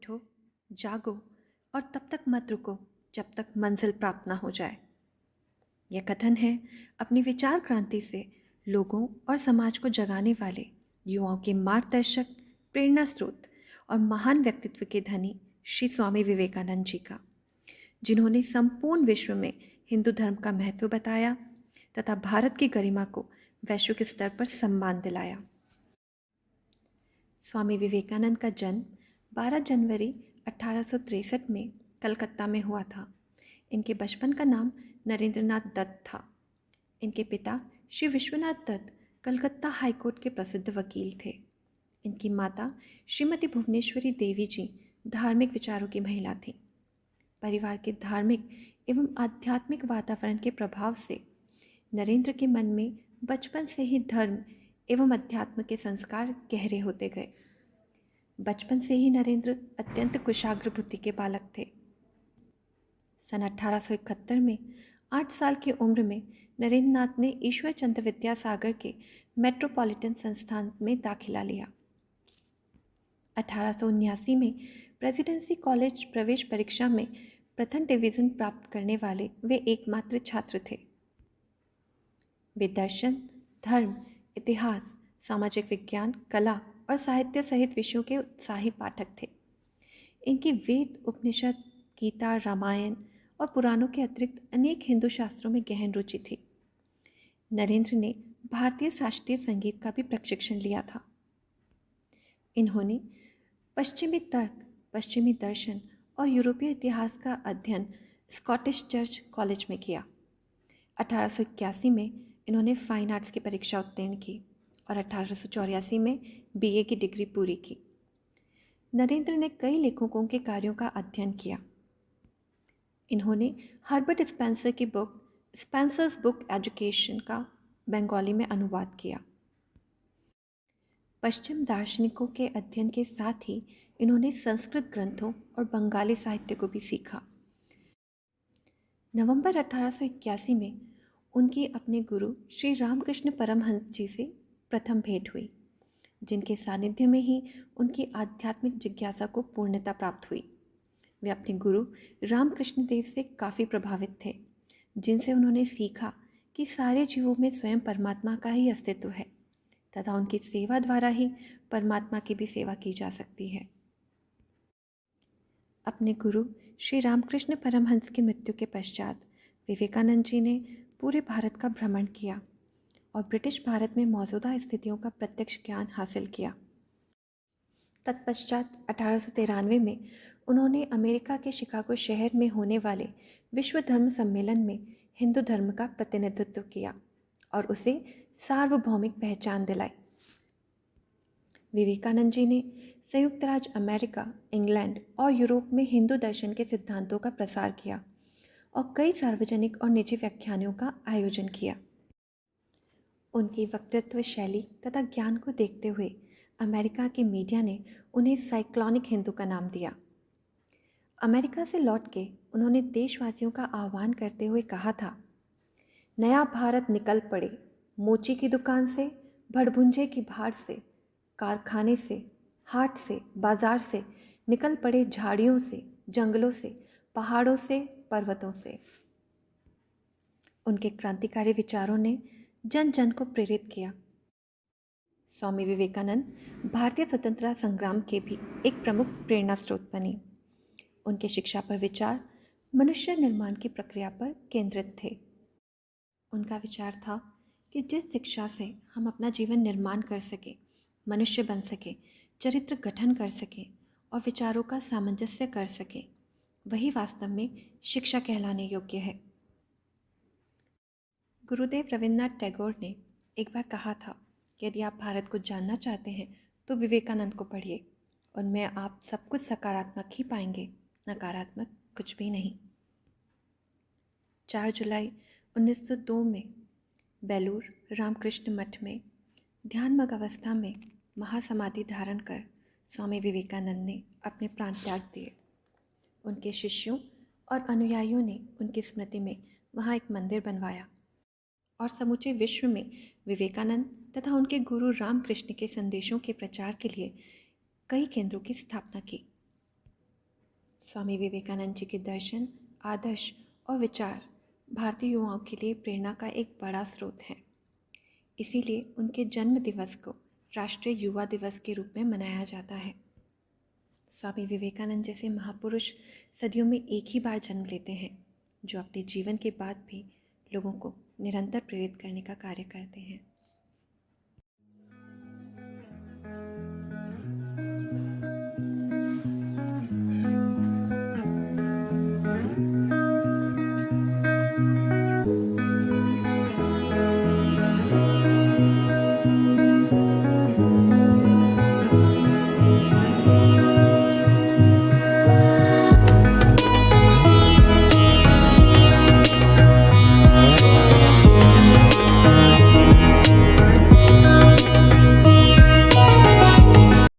उठो, जागो और तब तक मत रुको जब तक मंजिल प्राप्त ना हो जाए। यह कथन है अपनी विचार क्रांति से लोगों और समाज को जगाने वाले युवाओं के मार्गदर्शक, प्रेरणा स्रोत और महान व्यक्तित्व के धनी श्री स्वामी विवेकानंद जी का, जिन्होंने संपूर्ण विश्व में हिंदू धर्म का महत्व बताया तथा भारत की गरिमा को वैश्विक स्तर पर सम्मान दिलाया। स्वामी विवेकानंद का जन्म 12 जनवरी 1863 में कलकत्ता में हुआ था। इनके बचपन का नाम नरेंद्रनाथ दत्त था। इनके पिता श्री विश्वनाथ दत्त कलकत्ता हाईकोर्ट के प्रसिद्ध वकील थे। इनकी माता श्रीमती भुवनेश्वरी देवी जी धार्मिक विचारों की महिला थीं। परिवार के धार्मिक एवं आध्यात्मिक वातावरण के प्रभाव से नरेंद्र के मन में बचपन से ही धर्म एवं अध्यात्म के संस्कार गहरे होते गए। बचपन से ही नरेंद्र अत्यंत कुशाग्र बुद्धि के बालक थे। सन 1871 में 8 साल की उम्र में नरेंद्र नाथ ने ईश्वर चंद्र विद्यासागर के मेट्रोपॉलिटन संस्थान में दाखिला लिया। 1879 में प्रेसिडेंसी कॉलेज प्रवेश परीक्षा में प्रथम डिवीजन प्राप्त करने वाले वे एकमात्र छात्र थे। वे दर्शन, धर्म, इतिहास, सामाजिक विज्ञान, कला और साहित्य सहित विषयों के उत्साही पाठक थे। इनकी वेद, उपनिषद, गीता, रामायण और पुराणों के अतिरिक्त अनेक हिंदू शास्त्रों में गहन रुचि थी। नरेंद्र ने भारतीय शास्त्रीय संगीत का भी प्रशिक्षण लिया था। इन्होंने पश्चिमी तर्क, पश्चिमी दर्शन और यूरोपीय इतिहास का अध्ययन स्कॉटिश चर्च कॉलेज में किया। 1881 में इन्होंने फाइन आर्ट्स की परीक्षा उत्तीर्ण की और 1884 में बीए की डिग्री पूरी की। नरेंद्र ने कई लेखकों के कार्यों का अध्ययन किया। इन्होंने हर्बर्ट स्पेंसर की बुक स्पेंसर्स बुक एजुकेशन का बंगाली में अनुवाद किया। पश्चिम दार्शनिकों के अध्ययन के साथ ही इन्होंने संस्कृत ग्रंथों और बंगाली साहित्य को भी सीखा। नवंबर 1881 में उनकी अपने गुरु श्री रामकृष्ण परमहंस जी से प्रथम भेंट हुई, जिनके सानिध्य में ही उनकी आध्यात्मिक जिज्ञासा को पूर्णता प्राप्त हुई। वे अपने गुरु रामकृष्ण देव से काफ़ी प्रभावित थे, जिनसे उन्होंने सीखा कि सारे जीवों में स्वयं परमात्मा का ही अस्तित्व है तथा उनकी सेवा द्वारा ही परमात्मा की भी सेवा की जा सकती है। अपने गुरु श्री रामकृष्ण परमहंस की मृत्यु के पश्चात विवेकानंद जी ने पूरे भारत का भ्रमण किया और ब्रिटिश भारत में मौजूदा स्थितियों का प्रत्यक्ष ज्ञान हासिल किया। तत्पश्चात 1893 में उन्होंने अमेरिका के शिकागो शहर में होने वाले विश्व धर्म सम्मेलन में हिंदू धर्म का प्रतिनिधित्व किया और उसे सार्वभौमिक पहचान दिलाई। विवेकानंद जी ने संयुक्त राज्य अमेरिका, इंग्लैंड और यूरोप में हिंदू दर्शन के सिद्धांतों का प्रसार किया और कई सार्वजनिक और निजी व्याख्यानों का आयोजन किया। उनकी वक्तृत्व शैली तथा ज्ञान को देखते हुए अमेरिका के मीडिया ने उन्हें साइक्लोनिक हिंदू का नाम दिया। अमेरिका से लौट के उन्होंने देशवासियों का आह्वान करते हुए कहा था, नया भारत निकल पड़े, मोची की दुकान से, भड़भुंजे की भाड़ से, कारखाने से, हाट से, बाजार से, निकल पड़े झाड़ियों से, जंगलों से, पहाड़ों से, पर्वतों से। उनके क्रांतिकारी विचारों ने जन जन को प्रेरित किया। स्वामी विवेकानंद भारतीय स्वतंत्रता संग्राम के भी एक प्रमुख प्रेरणा स्रोत बने। उनके शिक्षा पर विचार मनुष्य निर्माण की प्रक्रिया पर केंद्रित थे। उनका विचार था कि जिस शिक्षा से हम अपना जीवन निर्माण कर सके, मनुष्य बन सके, चरित्र गठन कर सके और विचारों का सामंजस्य कर सके, वही वास्तव में शिक्षा कहलाने योग्य है। गुरुदेव रविन्द्रनाथ टैगोर ने एक बार कहा था कि यदि आप भारत को जानना चाहते हैं तो विवेकानंद को पढ़िए, उनमें आप सब कुछ सकारात्मक ही पाएंगे, नकारात्मक कुछ भी नहीं। 4 जुलाई 1902 में बेलूर रामकृष्ण मठ में ध्यानमग्न अवस्था में महासमाधि धारण कर स्वामी विवेकानंद ने अपने प्राण त्याग दिए। उनके शिष्यों और अनुयायियों ने उनकी स्मृति में वहाँ एक मंदिर बनवाया और समूचे विश्व में विवेकानंद तथा उनके गुरु रामकृष्ण के संदेशों के प्रचार के लिए कई केंद्रों की स्थापना की। स्वामी विवेकानंद जी के दर्शन, आदर्श और विचार भारतीय युवाओं के लिए प्रेरणा का एक बड़ा स्रोत है। इसीलिए उनके जन्म दिवस को राष्ट्रीय युवा दिवस के रूप में मनाया जाता है। स्वामी विवेकानंद जैसे महापुरुष सदियों में एक ही बार जन्म लेते हैं, जो अपने जीवन के बाद भी लोगों को निरंतर प्रेरित करने का कार्य करते हैं।